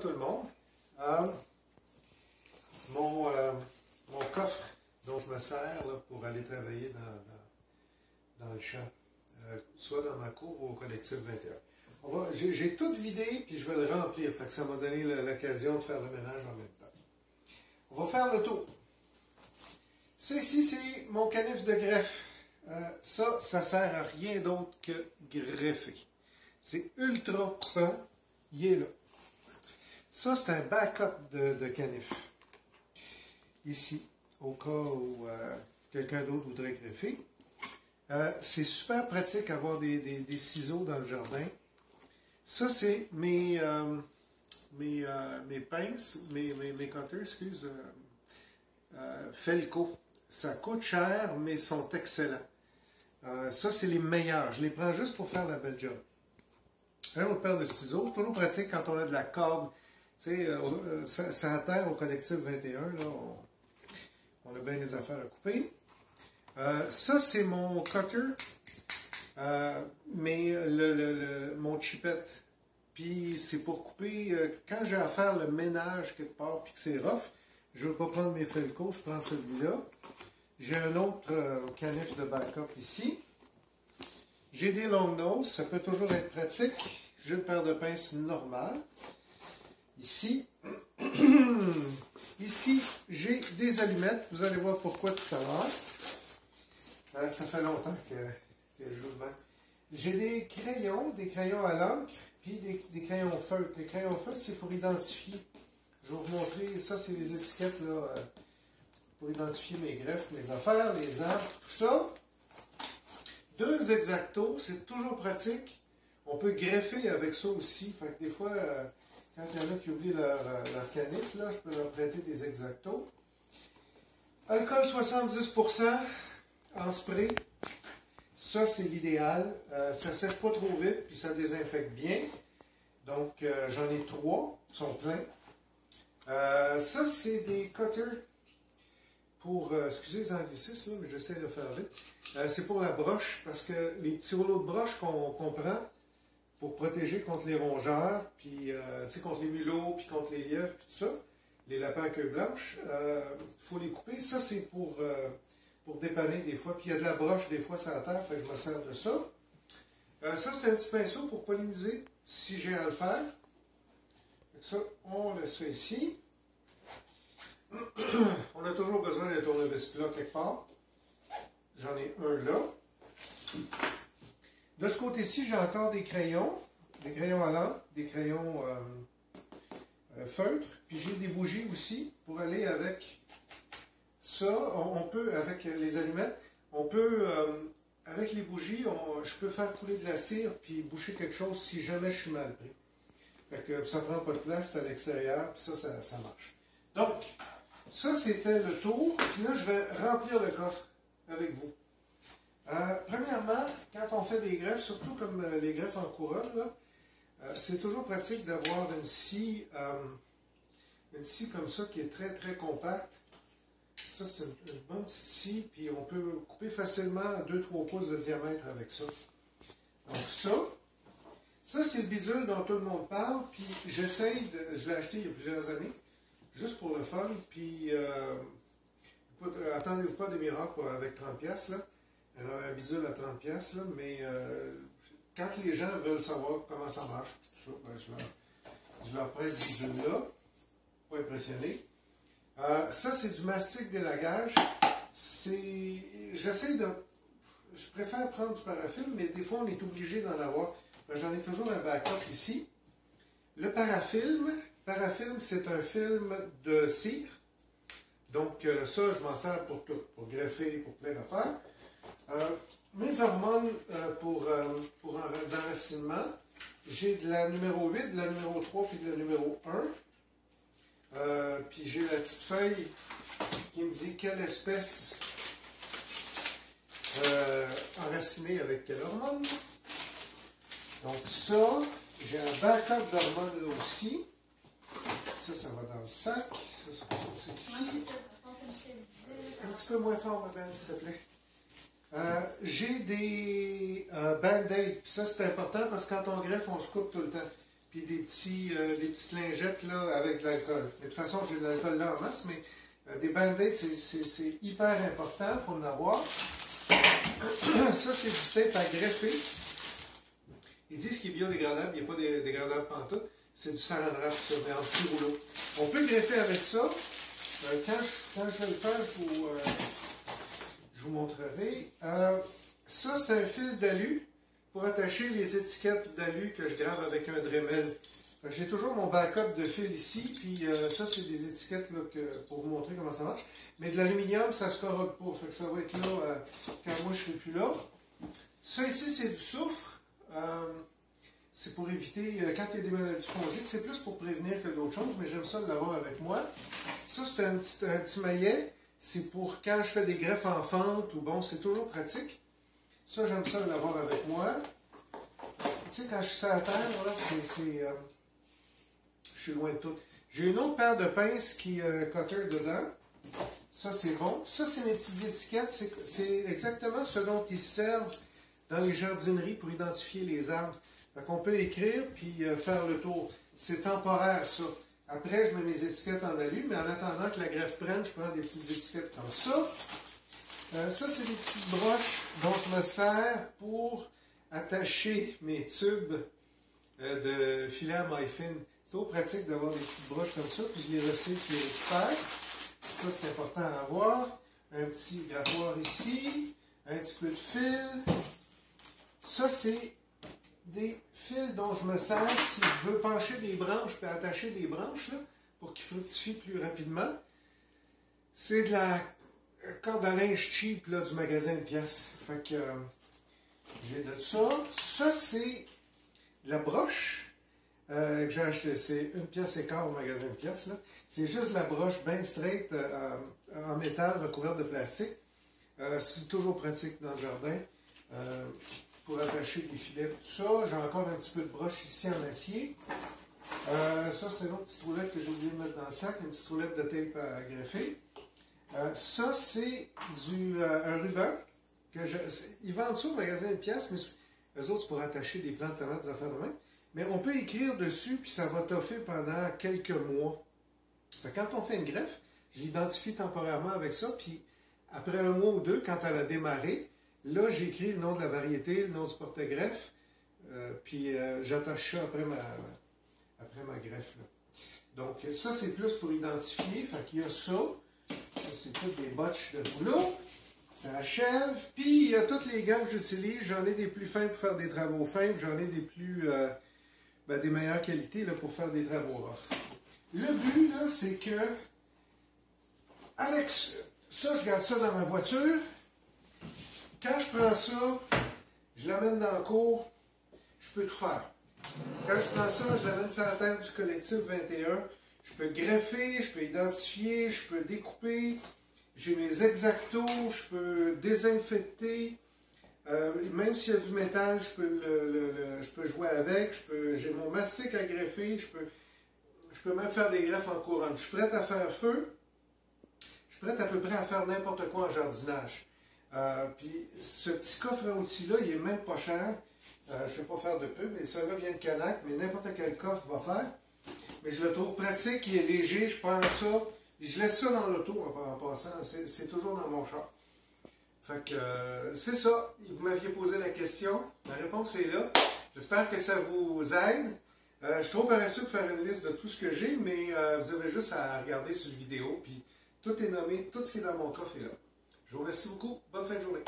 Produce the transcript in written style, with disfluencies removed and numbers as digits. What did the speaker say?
tout le monde. Euh, mon coffre dont je me sers là, pour aller travailler dans le champ, soit dans ma cour ou au collectif 21. J'ai tout vidé puis je vais le remplir. Fait que ça m'a donné l'occasion de faire le ménage en même temps. On va faire le tour. Ça ici, c'est mon canif de greffe. Ça sert à rien d'autre que greffer. C'est ultra coupant. Il est là. Ça, c'est un backup de canif. Ici, au cas où quelqu'un d'autre voudrait greffer. C'est super pratique d'avoir des ciseaux dans le jardin. Ça, c'est mes pinces, mes cutters, excuse, Felco. Ça coûte cher, mais sont excellents. Ça, c'est les meilleurs. Je les prends juste pour faire la belle job. Un autre paire de ciseaux, toujours pratique quand on a de la corde. Tu sais, ça atterre au collectif 21, là, on a bien des affaires à couper. Ça, c'est mon cutter, mais mon chipette. Puis, c'est pour couper, quand j'ai à faire le ménage quelque part, puis que c'est rough, je ne veux pas prendre mes Felco, je prends celui-là. J'ai un autre canif de backup ici. J'ai des long nose, ça peut toujours être pratique. J'ai une paire de pinces normale. Ici, ici, j'ai des allumettes. Vous allez voir pourquoi tout à l'heure. Ça fait longtemps que je joue dedans. J'ai des crayons à l'encre, puis des crayons feutres. Les crayons feutres, c'est pour identifier. Je vais vous montrer, ça c'est les étiquettes là, pour identifier mes greffes, mes affaires, les arbres, tout ça. 2 X-Acto, c'est toujours pratique. On peut greffer avec ça aussi. Fait que des fois, quand il y en a qui oublient leur canif, là, je peux leur prêter des X-Acto. Alcool 70% en spray. Ça, c'est l'idéal. Ça ne sèche pas trop vite, puis ça désinfecte bien. Donc, j'en ai 3, ils sont pleins. Ça, c'est des cutters pour, excusez les anglicismes, mais j'essaie de faire vite. C'est pour la broche, parce que les petits rouleaux de broche qu'on prend pour protéger contre les rongeurs, puis contre les mulots, puis contre les lièvres, puis tout ça, les lapins à queue blanche, il faut les couper. Ça, c'est pour dépanner des fois. Puis il y a de la broche, des fois, ça terre, fait que je me sers de ça. Ça, c'est un petit pinceau pour polliniser, si j'ai à le faire. Ça, on laisse ça ici. On a toujours besoin d'un tournevis plat quelque part. J'en ai un là. De ce côté-ci, j'ai encore des crayons à l'encre, des crayons feutres. Puis j'ai des bougies aussi pour aller avec ça. On peut, avec les allumettes, on peut, avec les bougies, je peux faire couler de la cire puis boucher quelque chose si jamais je suis mal pris. Fait que ça ne prend pas de place, c'est à l'extérieur, puis ça marche. Donc, ça c'était le tour. Puis là, je vais remplir le coffre avec vous. Premièrement, quand on fait des greffes, surtout comme les greffes en couronne, c'est toujours pratique d'avoir une scie comme ça qui est très très compacte. Ça, c'est une bonne petite scie, puis on peut couper facilement 2-3 pouces de diamètre avec ça. Donc ça c'est le bidule dont tout le monde parle, puis je l'ai acheté il y a plusieurs années, juste pour le fun, puis attendez-vous pas des miracles avec 30$, là. Alors, un bidule à 30$, là, mais quand les gens veulent savoir comment ça marche, tout ça, ben, je leur prête ce bidule-là, pas impressionné. Ça, c'est du mastic d'élagage. Je préfère prendre du parafilm, mais des fois, on est obligé d'en avoir. J'en ai toujours un backup ici. Le parafilm, c'est un film de cire. Donc, ça, je m'en sers pour tout, pour greffer, pour plein d'affaires. Mes hormones pour d'enracinement, j'ai de la numéro 8, de la numéro 3 puis de la numéro 1. Puis j'ai la petite feuille qui me dit quelle espèce enracinée avec quelle hormone. Donc ça, j'ai un backup d'hormones là aussi. Ça va dans le sac. Ça va sortir ici. Un petit peu moins fort, ma belle, s'il te plaît. J'ai des band-aids. Ça, c'est important parce que quand on greffe, on se coupe tout le temps. puis des petites lingettes là, avec de l'alcool. De toute façon, j'ai de l'alcool là en masse, mais des band-aids, c'est hyper important, il faut en avoir. Ça, c'est du tape à greffer. Ils disent qu'il est biodégradable, il n'est pas dégradable pantoute. C'est du saran wrap, ça, mais en petit rouleau. On peut greffer avec ça. Quand je vais le faire, je vous montrerai. Ça, c'est un fil d'alu pour attacher les étiquettes d'alu que je grave avec un Dremel. J'ai toujours mon backup de fil ici, puis ça, c'est des étiquettes là, pour vous montrer comment ça marche. Mais de l'aluminium, ça ne se corrode pas. Fait que ça va être là quand moi je ne serai plus là. Ça ici, c'est du soufre. C'est pour éviter, quand il y a des maladies fongiques, c'est plus pour prévenir que d'autres choses, mais j'aime ça de l'avoir avec moi. Ça, c'est un petit maillet. C'est pour quand je fais des greffes en fente, ou bon, c'est toujours pratique. Ça, j'aime ça de l'avoir avec moi. Tu sais, quand je suis sur la terre, là, je suis loin de tout. J'ai une autre paire de pinces qui cutter dedans. Ça, c'est bon. Ça, c'est mes petites étiquettes. C'est exactement ce dont ils servent dans les jardineries pour identifier les arbres. Donc, on peut écrire puis faire le tour. C'est temporaire, ça. Après, je mets mes étiquettes en alu, mais en attendant que la greffe prenne, je prends des petites étiquettes comme ça. Ça, c'est des petites broches dont je me sers pour attacher mes tubes de filet à maille fine. C'est trop pratique d'avoir des petites broches comme ça, puis je les recycle et les récupère. Ça, c'est important à avoir. Un petit grattoir ici, un petit peu de fil. Ça, c'est des fils dont je me sers si je veux pencher des branches et attacher des branches là, pour qu'ils fructifient plus rapidement. C'est de la corde à linge cheap là, du magasin de pièces. Fait que j'ai de ça. Ça, c'est de la broche que j'ai acheté. C'est 1 pièce et quart au magasin de pièces. C'est juste de la broche bien straight en métal recouverte de plastique. C'est toujours pratique dans le jardin. Pour attacher des filets, tout ça. J'ai encore un petit peu de broche ici en acier. Ça, c'est une autre petite roulette que j'ai oublié de mettre dans le sac, une petite roulette de tape à greffer. Ça, c'est un ruban. Ils vendent ça au magasin de pièces, mais eux autres, c'est pour attacher des plants de tomates, des affaires de main. Mais on peut écrire dessus, puis ça va toffer pendant quelques mois. Fait que quand on fait une greffe, je l'identifie temporairement avec ça, puis après un mois ou deux, quand elle a démarré, là, j'écris le nom de la variété, le nom du porte-greffe, puis j'attache ça après ma greffe. Là. Donc, ça, c'est plus pour identifier. Fait qu'il y a ça. Ça, c'est toutes des botches de rouleau. Ça achève. Puis, il y a toutes les gants que j'utilise. J'en ai des plus fins pour faire des travaux fins, puis j'en ai des plus... des meilleures qualités là, pour faire des travaux rough. Le but, là, c'est que... Avec ça, je garde ça dans ma voiture. Quand je prends ça, je l'amène dans le cours, je peux tout faire. Quand je prends ça, je l'amène sur la terre du collectif 21. Je peux greffer, je peux identifier, je peux découper. J'ai mes exactos, je peux désinfecter. Même s'il y a du métal, je peux jouer avec. J'ai mon mastic à greffer. Je peux même faire des greffes en couronne. Je suis prêt à faire feu. Je suis prêt à peu près à faire n'importe quoi en jardinage. Puis ce petit coffre à outils-là, il est même pas cher. Je ne vais pas faire de pub, mais celui-là vient de Canac, mais n'importe quel coffre va faire. Mais je le trouve pratique, il est léger, je prends ça. Je laisse ça dans l'auto en passant, c'est toujours dans mon char. Fait que c'est ça. Vous m'aviez posé la question, la réponse est là. J'espère que ça vous aide. Je suis trop paresseux de faire une liste de tout ce que j'ai, mais vous avez juste à regarder sur la vidéo, puis tout est nommé, tout ce qui est dans mon coffre est là. Je vous remercie beaucoup. Bonne fin de journée.